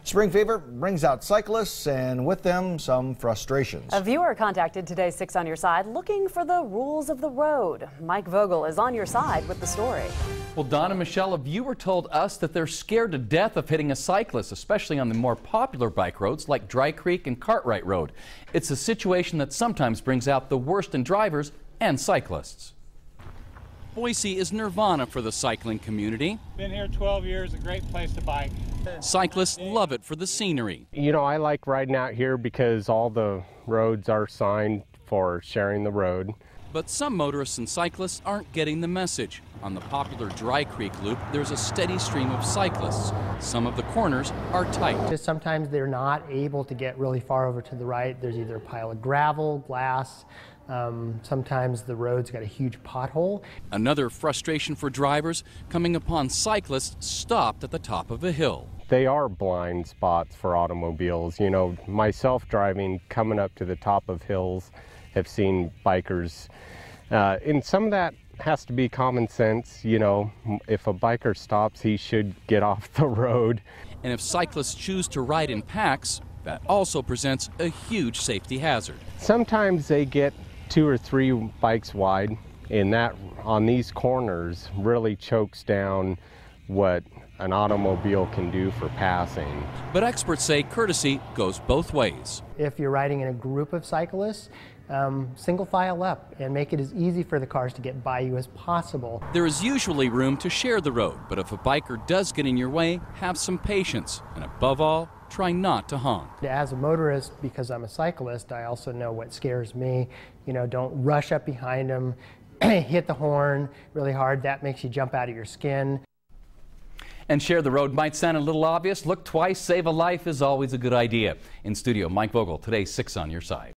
Spring fever brings out cyclists and with them some frustrations. A viewer contacted today's 6 on Your Side looking for the rules of the road. Mike Vogel is on your side with the story. Well, Don and Michelle, a viewer told us that they're scared to death of hitting a cyclist, especially on the more popular bike roads like Dry Creek and Cartwright Road. It's a situation that sometimes brings out the worst in drivers and cyclists. Boise is nirvana for the cycling community. Been here 12 years, a great place to bike. Cyclists love it for the scenery. You know, I like riding out here because all the roads are signed for sharing the road. But some motorists and cyclists aren't getting the message. On the popular Dry Creek loop, there's a steady stream of cyclists. Some of the corners are tight. Just sometimes they're not able to get really far over to the right. There's either a pile of gravel, glass, sometimes the road's got a huge pothole. Another frustration for drivers coming upon cyclists stopped at the top of a hill. They are blind spots for automobiles. You know, myself driving, coming up to the top of hills, have seen bikers. And some of that has to be common sense. You know, if a biker stops, he should get off the road. And if cyclists choose to ride in packs, that also presents a huge safety hazard. Sometimes they get 2 or 3 bikes wide, and that on these corners really chokes down what an automobile can do for passing. But experts say courtesy goes both ways. If you're riding in a group of cyclists, single file up and make it as easy for the cars to get by you as possible. There is usually room to share the road, but if a biker does get in your way, have some patience, and above all, try not to honk. As a motorist, because I'm a cyclist, I also know what scares me. You know, don't rush up behind them, hit the horn really hard. That makes you jump out of your skin. And share the road might sound a little obvious. Look twice, save a life is always a good idea. In studio, Mike Vogel, today's 6 on Your Side.